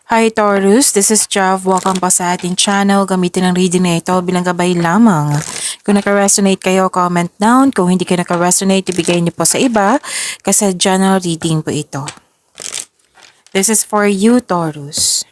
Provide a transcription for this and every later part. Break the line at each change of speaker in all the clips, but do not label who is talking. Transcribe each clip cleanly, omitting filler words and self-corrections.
Hi Taurus, this is Jav. Welcome pa sa ating channel. Gamitin ang reading na ito bilang gabay lamang. Kung naka-resonate kayo, comment down. Kung hindi kayo naka-resonate, ibigay niyo po sa iba kasi general reading po ito. This is for you, Taurus.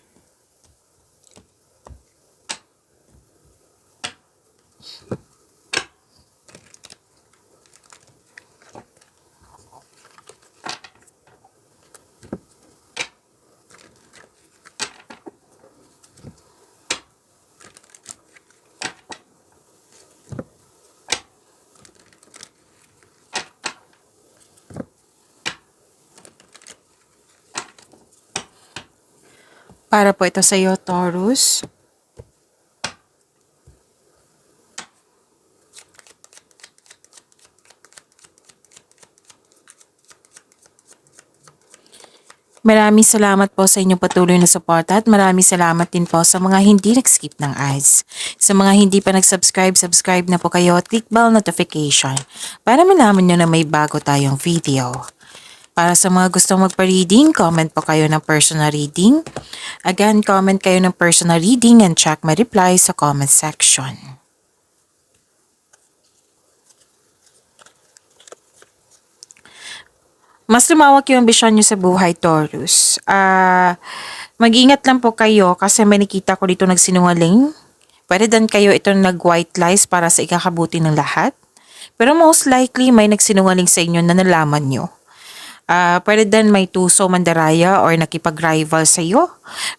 Para po ito sa iyo, Taurus. Maraming salamat po sa inyong patuloy na suporta at maraming salamat din po sa mga hindi nag-skip ng ads. Sa mga hindi pa nag-subscribe, subscribe na po kayo at click bell notification para malaman nyo na may bago tayong video. Para sa mga gustong magpa-reading, comment po kayo ng personal reading. Again, comment kayo ng personal reading and check my reply sa comment section. Mas lumawak yung ambisyon nyo sa buhay, Taurus. Mag-ingat lang po kayo kasi may nakita ko dito nagsinungaling. Pwede din kayo ito nag-white lies para sa ikakabuti ng lahat. Pero most likely may nagsinungaling sa inyo na nalaman nyo. Pwede din may tuso mandaraya or nakipag-rival sa iyo.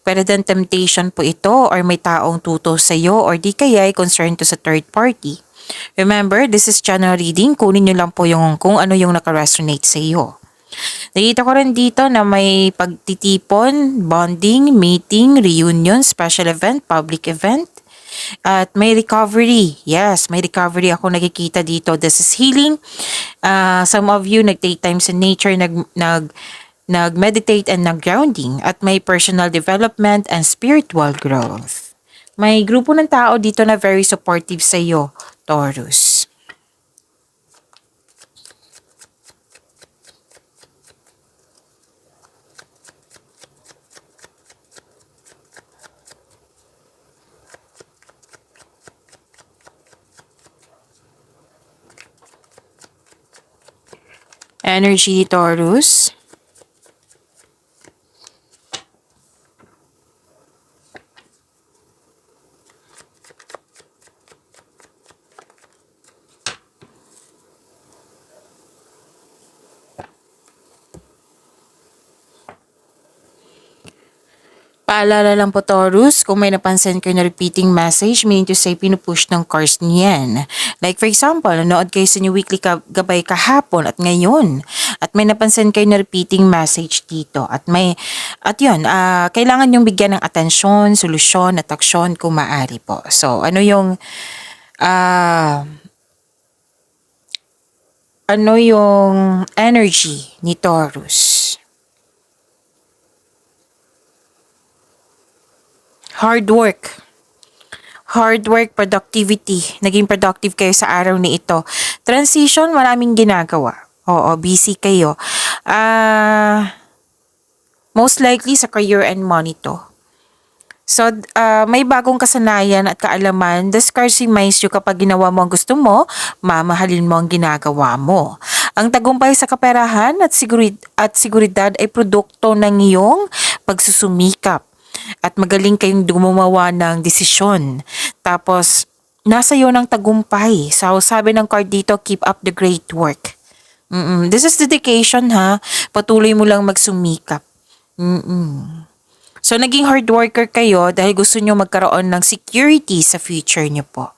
Pwede din temptation po ito or may taong tuto sa iyo or di kaya ay concern to sa third party. Remember, this is channel reading. Kunin nyo lang po yung kung ano yung naka-resonate sa iyo. Nakita ko rin dito na may pagtitipon, bonding, meeting, reunion, special event, public event. At may recovery. Yes, may recovery ako nakikita dito. This is healing. Some of you nag-take time sa nature, nag-meditate and nag-grounding. At may personal development and spiritual growth. May grupo ng tao dito na very supportive sa iyo, Taurus. Energy, Taurus. Paalala lang po, Taurus, kung may napansin kayo na repeating message, meaning to say pinupush ng cards niyan. Like for example, nanood kayo sa new weekly gabay kahapon at ngayon. At may napansin kayo na repeating message dito. At yun, kailangan yung bigyan ng atensyon, solusyon at aksyon kung maaari po. So, ano yung energy ni Taurus? Hard work, productivity. Naging productive kayo sa araw ni ito. Transition, maraming ginagawa. Oo, busy kayo. Most likely sa career and money to. So, may bagong kasanayan at kaalaman. This card reminds you kapag ginawa mo ang gusto mo, mamahalin mo ang ginagawa mo. Ang tagumpay sa kaperahan at seguridad ay produkto ng iyong pagsusumikap. At magaling kayong gumawa ng desisyon. Tapos, nasa iyo ng tagumpay. So, sabi ng card dito, keep up the great work. This is dedication, ha? Patuloy mo lang magsumikap. So, naging hard worker kayo dahil gusto nyo magkaroon ng security sa future nyo po.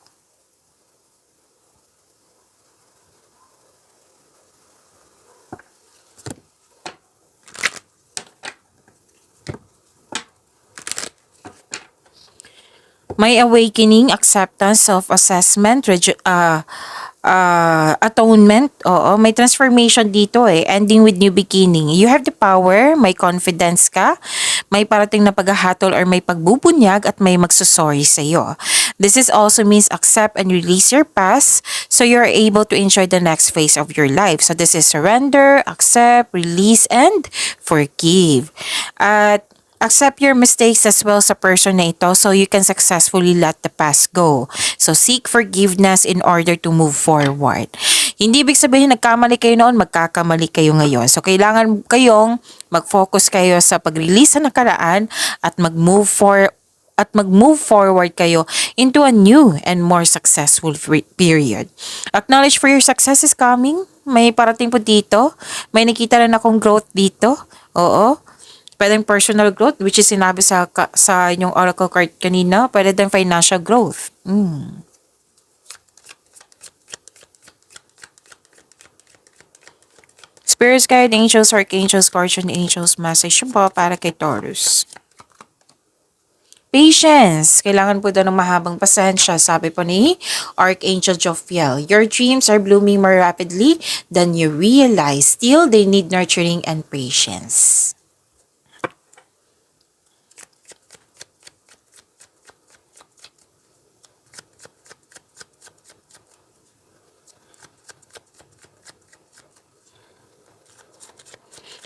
May awakening, acceptance, self-assessment, atonement. Oo, may transformation dito ending with new beginning. You have the power, may confidence ka, may parating na paghahatol or may pagbubunyag at may magsusorry sa iyo. This is also means accept and release your past so you're able to enjoy the next phase of your life. So this is surrender, accept, release, and forgive. At Accept your mistakes as well sa person na ito so you can successfully let the past go. So seek forgiveness in order to move forward. Hindi ibig sabihin nagkamali kayo noon, magkakamali kayo ngayon. So kailangan kayong mag-focus kayo sa pag-release sa nakaraan at mag-move forward kayo into a new and more successful period. Acknowledge for your success is coming. May parating po dito. May nakita rin akong growth dito. Oo. Pwedeng personal growth, which is sinabi sa inyong oracle card kanina. Pwede din financial growth. Spirits, guide, angels, archangels, guardian angels, message po para kay Taurus. Patience. Kailangan po daw ng mahabang pasensya. Sabi po ni Archangel Jophiel, your dreams are blooming more rapidly than you realize. Still, they need nurturing and patience.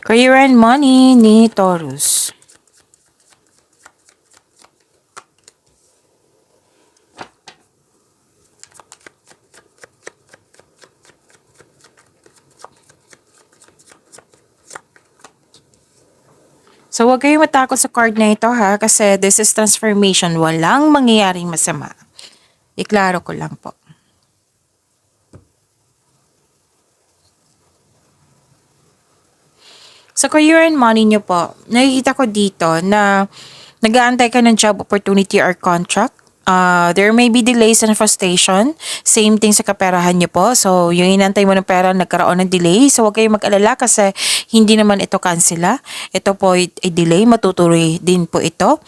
Career and money ni Taurus. So, huwag kayong matakot sa card na ito ha, kasi this is transformation. Walang mangyayaring masama. Iklaro ko lang po. Sa career and money nyo po, nakikita ko dito na nag-aantay ka ng job opportunity or contract. There may be delays and frustration. Same thing sa kaperahan nyo po. So, yung inantay mo ng pera, nagkaroon ng delay. So, huwag kayong mag-alala kasi hindi naman ito cancela. Ito po ay delay. Matutuloy din po ito.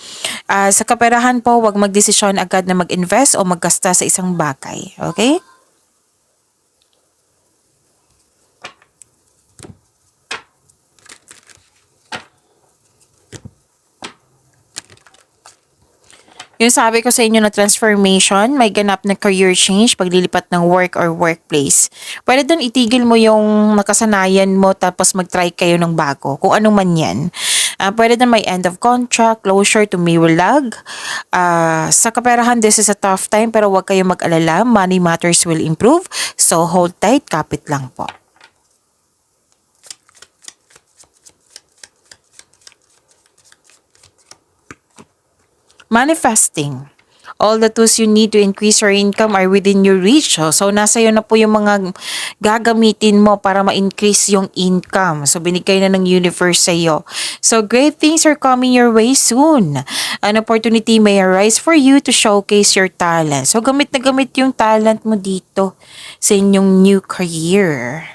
Sa kaperahan po, huwag magdesisyon agad na mag-invest o maggasta sa isang bagay. Okay? Yung sabi ko sa inyo na transformation, may ganap na career change, paglilipat ng work or workplace. Pwede doon itigil mo yung nakasanayan mo tapos mag-try kayo ng bago, kung ano man yan. Pwede doon may end of contract, closure to miwalag. Sa kaperahan, this is a tough time pero huwag kayong mag-alala, money matters will improve. So hold tight, kapit lang po. Manifesting. All the tools you need to increase your income are within your reach. So, nasa iyo na po yung mga gagamitin mo para ma-increase yung income. So, binigay na ng universe sa iyo. So, great things are coming your way soon. An opportunity may arise for you to showcase your talent. So, gamit na gamit yung talent mo dito sa inyong new career.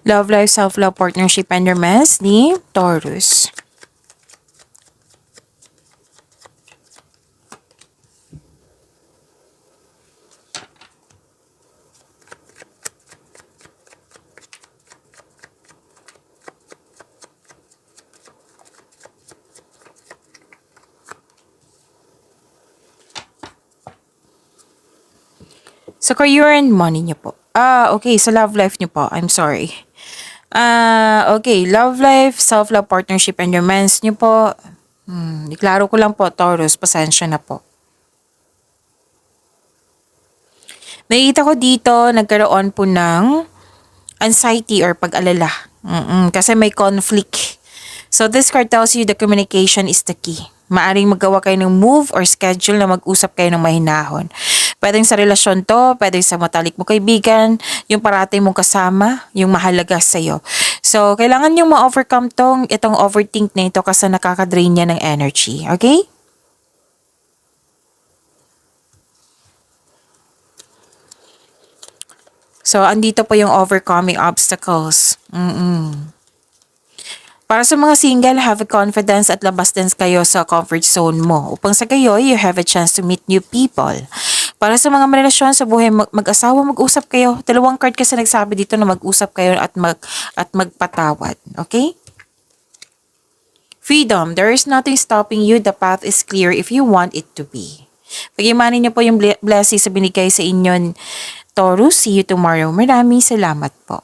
Love life, self-love, partnership, and romance ni Taurus. Sa career and money niyo po. Okay. Sa love life niyo po. I'm sorry. Okay. Love life, self-love, partnership, and romance niyo po. Iklaro ko lang po, Taurus. Pasensya na po. Nakikita ko dito, nagkaroon po ng anxiety or pag-alala. Kasi may conflict. So this card tells you the communication is the key. Maaring magawa kayo ng move or schedule na mag-usap kayo ng mahinahon. Pwedeng sa relasyon to, pwedeng sa matalik mo kaibigan, yung parati mong kasama, yung mahalaga sa'yo. So, kailangan yung ma-overcome itong overthink na ito kasi nakakadrain niya ng energy. Okay? So, andito po yung overcoming obstacles. Para sa mga single, have a confidence at labas din kayo sa comfort zone mo. Upang sa kayo, you have a chance to meet new people. Para sa mga relasyon sa buhay, mag-asawa, mag-usap kayo. Dalawang card kasi nagsabi dito na mag-usap kayo at magpatawad. Okay? Freedom, there is nothing stopping you. The path is clear if you want it to be. Pagimanin niyo po yung blessings sa binigay sa inyo, Taurus. See you tomorrow. Maraming salamat po.